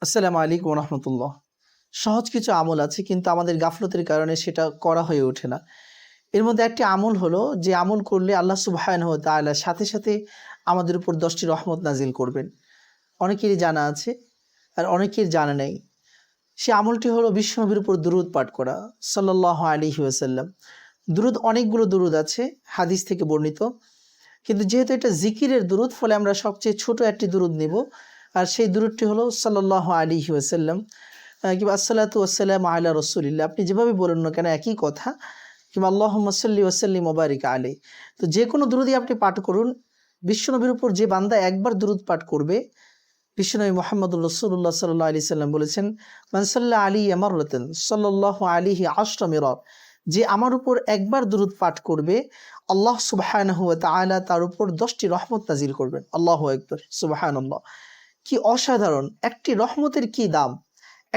আসসালামু আলাইকুম রহমতুল্লাহ। সহজ কিছু আমল আছে, কিন্তু আমাদের গাফলতের কারণে সেটা করা হয়ে ওঠে না। এর মধ্যে একটি আমল হলো, যে আমল করলে আল্লাহ সুবহানাহু ওয়া তাআলা সাথে সাথে আমাদের উপর 10টি রহমত নাজিল করবেন। অনেকেরই জানা আছে আর অনেকের জানা নেই। সে আমলটি হলো বিশ্বনবীর উপর দুরূদ পাঠ করা সাল্লাল্লাহু আলাইহি ওয়াসাল্লাম। দুরূদ অনেকগুলো দুরূদ আছে হাদিস থেকে বর্ণিত, কিন্তু যেহেতু এটা জিকিরের দুরূদ, ফলে আমরা সবচেয়ে ছোট একটি দুরূদ নেব। আর সেই দুরূদটি হলো সাল্লাল্লাহু আলাইহি ওয়াসাল্লাম কিংবা আসসালাতু ওয়াসসালামু আলা রাসূলিল্লাহ। আপনি যেভাবে বলুন না কেন একই কথা, কিংবা আল্লাহুম্মা সাল্লি ওয়া সাল্লিম ওয়া বারিক আলাইহি। তো যে কোনো দুরূদই আপনি পাঠ করুন, বিশ্বনবীর উপর যে বান্দা একবার দুরূদ পাঠ করবে, বিশ্বনবী মুহাম্মদুর রাসূলুল্লাহ সাল্লাল্লাহু আলাইহি সাল্লাম বলেছেন, মান সাল্লা আলাইহি মাররাতান সাল্লাল্লাহু আলাইহি আশরা মিরাত, যে আমার উপর একবার দুরূদ পাঠ করবে, আল্লাহ সুবহানাহু ওয়া তাআলা তার উপর 10টি রহমত নাজিল করবেন। আল্লাহু আকবার, সুবহানাল্লাহ। কি অসাধারণ একটি রহমতের কি দাম,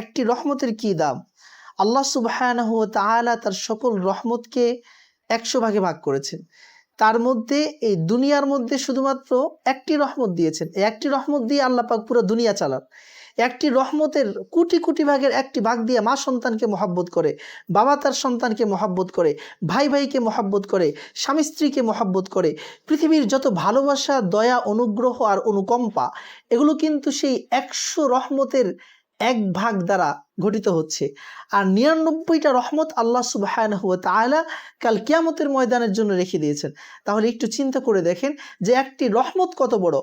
একটি রহমতের কি দাম। আল্লাহ সুবহানাহু ওয়া তাআলা তার সকল রহমতকে 100 ভাগে ভাগ করেছেন। তার মধ্যে এই দুনিয়ার মধ্যে শুধুমাত্র একটি রহমত দিয়েছেন। এই একটি রহমত দিয়ে আল্লাহ পাক পুরো দুনিয়া চালান। একটি রহমতের কোটি কোটি ভাগের একটি ভাগ দিয়ে মা সন্তানকে মহব্বত করে, বাবা তার সন্তানকে মহব্বত করে, ভাই ভাইকে মহব্বত করে, স্বামী স্ত্রীকে মহব্বত করে। পৃথিবীর যত ভালোবাসা, দয়া, অনুগ্রহ আর অনুকম্পা, এগুলো কিন্তু সেই 100 রহমতের এক ভাগ দ্বারা ঘটিত হচ্ছে। আর 99টা রহমত আল্লাহ সুবহানাহু ওয়া তাআলা কাল কিয়ামতের ময়দানের জন্য রেখে দিয়েছেন। তাহলে একটু চিন্তা করে দেখেন যে একটি রহমত কত বড়।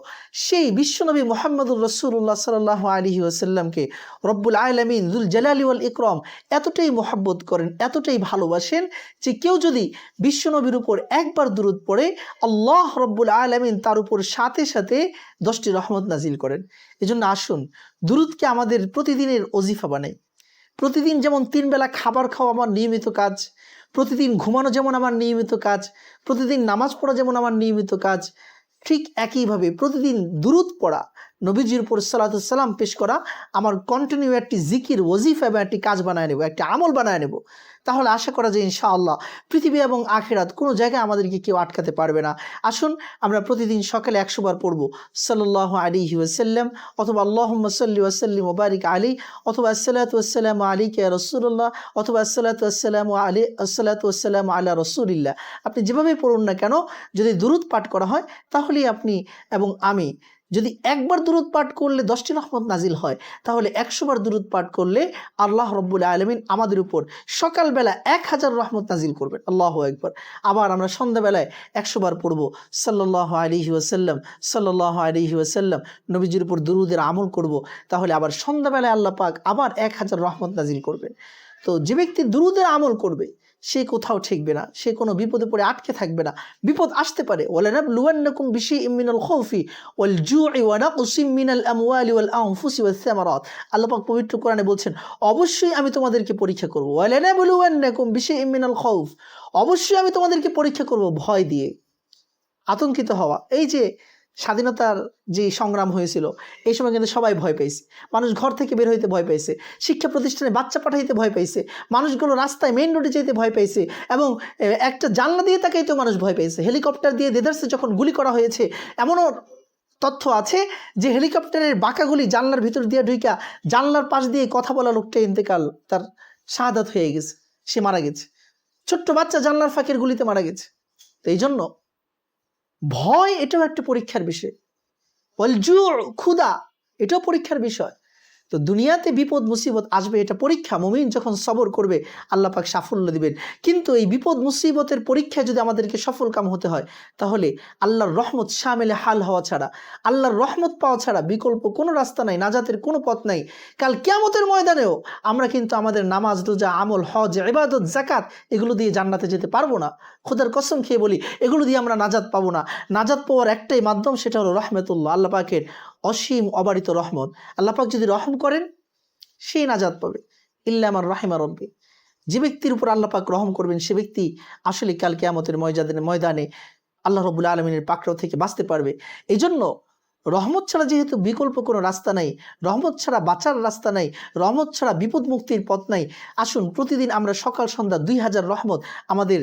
সেই বিশ্বনবী মুহাম্মদুর রাসূলুল্লাহ সাল্লাল্লাহু আলাইহি ওয়াসাল্লামকে রব্বুল আলামিন যুল জালালি ওয়াল ইকরাম এতটাই মহব্বত করেন, এতটাই ভালোবাসেন, যে কেউ যদি বিশ্বনবীর উপর একবার দুরূদ পড়ে, আল্লাহ রব্বুল আলামিন তার উপর সাথে সাথে 10টি রহমত নাজিল করেন। এজন্য আসুন দুরূদকে আমাদের প্রতিদিনের ওজিফা বানাই। প্রতিদিন যেমন 3 বেলা খাবার খাওয়া আমার নিয়মিত কাজ, প্রতিদিন ঘুমানো যেমন আমার নিয়মিত কাজ, প্রতিদিন নামাজ পড়া যেমন আমার নিয়মিত কাজ, ঠিক একইভাবে প্রতিদিন দুরূদ পড়া, নবীজির উপর সালাতু সালাম পেশ করা আমার কন্টিনিউ একটি জিকির, ওজিফা এবং একটি কাজ বানায় নেব, একটি আমল বানায় নেব। তাহলে আশা করা যায় ইনশাআল্লাহ পৃথিবী এবং আখিরাত কোনো জায়গায় আমাদেরকে কেউ আটকাতে পারবে না। আসুন আমরা প্রতিদিন সকালে 100 বার পড়ব সাল্লাল্লাহু আলাইহি ওয়াসাল্লাম, অথবা আল্লাহুম্মা সাল্লি ওয়া সাল্লিম ওয়া বারিক আলাইহি, অথবা আসসালাতু ওয়াসসালামু আলাইকা ইয়া রাসূলুল্লাহ, অথবা আসসালাতু ওয়াসসালামু আলা রাসূলিল্লাহ। আপনি যেভাবে পড়ুন না কেন, যদি দুরূদ পাঠ করা হয়, তাহলেই আপনি এবং আমি, যদি একবার দুরূদ পাঠ করলে 10টি রহমত নাজিল হয়, তাহলে 100 বার দুরূদ পাঠ করলে আল্লাহ রব্বুল আলামিন আমাদের উপর সকালবেলা 1000 রহমত নাজিল করবেন। আল্লাহু আকবার। আবার আমরা সন্ধ্যাবেলায় 100 বার পড়ব সাল্লাল্লাহু আলাইহি ওয়াসাল্লাম, সাল্লাল্লাহু আলাইহি ওয়াসাল্লাম, নবীজির উপর দুরূদের আমল করব, তাহলে আবার সন্ধ্যাবেলায় আল্লাহ পাক আবার 1000 রহমত নাজিল করবেন। তো যে ব্যক্তি দুরূদের আমল করবে, সে কোথাও ঠেকবে না, সে কোনো বিপদে পড়ে আটকে থাকবে না। বিপদ আসতে পারে, ওয়ালানাবলুওয়ান্নাকুম বিশাইইম মিনাল খাউফি ওয়াল জুই ওয়া নাকসিম মিনাল আমওয়ালি ওয়াল আনফুসি ওয়াস সামারাত। আল্লাহ পাক পবিত্র কোরআনে বলছেন, অবশ্যই আমি তোমাদেরকে পরীক্ষা করব। ওয়ালানাবলুওয়ান্নাকুম বিশাইইম মিনাল খাউফ, অবশ্যই আমি তোমাদেরকে পরীক্ষা করব ভয় দিয়ে, আতঙ্কিত হওয়া। এই যে স্বাধীনতার যে সংগ্রাম হয়েছিল, এই সময় কিন্তু সবাই ভয় পেয়েছে। মানুষ ঘর থেকে বের হইতে ভয় পেয়েছে, শিক্ষা প্রতিষ্ঠানে বাচ্চা পাঠাইতে ভয় পেয়েছে, মানুষগুলো রাস্তায় মেইন রোডে যেতে ভয় পেয়েছে, এবং একটা জানলা দিয়ে তাকাইতেও মানুষ ভয় পেয়েছে। হেলিকপ্টার দিয়ে দেদারসে যখন গুলি করা হয়েছে, এমনও তথ্য আছে যে হেলিকপ্টারের বাঁকাগুলি জানলার ভিতর দিয়ে ঢুইকা জানলার পাশ দিয়ে কথা বলা লোকটা ইন্তেকাল, তার শাহাদাত হয়ে গেছে, সে মারা গেছে। ছোট্ট বাচ্চা জানলার ফাঁকের গুলিতে মারা গেছে। তো এই জন্য ভয় এটাও একটা পরীক্ষার বিষয়, ক্ষুধা এটাও পরীক্ষার বিষয়। তো দুনিয়াতে বিপদ মুসিবত আসবে, এটা পরীক্ষা। মুমিন যখন সবর করবে, আল্লাহ পাক সাফল্য দিবেন। কিন্তু এই বিপদ মুসিবতের পরীক্ষায় যদি আমাদেরকে সফল কাম হতে হয়, তাহলে আল্লাহর রহমত শামিলে হাল হওয়া ছাড়া, আল্লাহর রহমত পাওয়া ছাড়া বিকল্প কোনো রাস্তা নাই, নাজাতের কোনো পথ নাই। কাল কিয়ামতের ময়দানেও আমরা কিন্তু আমাদের নামাজ, রোজা, আমল, হজ, ইবাদত, যাকাত এগুলো দিয়ে জান্নাতে যেতে পারবো না। খোদার কসম খেয়ে বলি, এগুলো দিয়ে আমরা নাজাত পাবো না। নাজাত পাওয়ার একটাই মাধ্যম, সেটা হলো রহমতুল্লাহ, আল্লাহ পাকের অসীম অবারিত রহমত। আল্লাহ পাক যদি রহম করেন, সেই নাজাত পাবে। ইল্লা মান রাহিমা রব্বি, যে ব্যক্তির উপর আল্লাহ পাক রহম করবেন, সে ব্যক্তি আসলে কাল কিয়ামতের ময়দানে আল্লাহ রাব্বুল আলামিনের পাকড়াও থেকে বাঁচতে পারবে। এই জন্য রহমত ছাড়া যেহেতু বিকল্প কোনো রাস্তা নাই, রহমত ছাড়া বাঁচার রাস্তা নাই, রহমত ছাড়া বিপদ মুক্তির পথ নাই, আসুন প্রতিদিন আমরা সকাল সন্ধ্যা 2000 রহমত আমাদের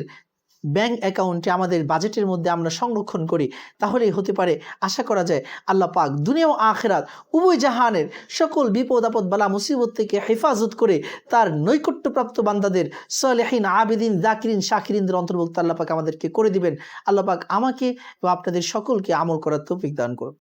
ব্যাংক অ্যাকাউন্টে আমাদের বাজেটের মধ্যে আমরা সংরক্ষণ করি, তাহলেই হতে পারে আশা করা যায় আল্লাহ পাক দুনিয়া ও আখিরাত উভয় জাহানের সকল বিপদ আপদ বালা মুসিবত থেকে হেফাজত করে তার নৈকট্যপ্রাপ্ত বান্দাদের সালেহিন আবেদিন জাকিরিন শাকিরিনদের অন্তর্ভুক্ত আল্লাহ পাক আমাদেরকে করে দিবেন। আল্লাহ পাক আমাকে এবং আপনাদের সকলকে আমল করার তৌফিক দান করুন।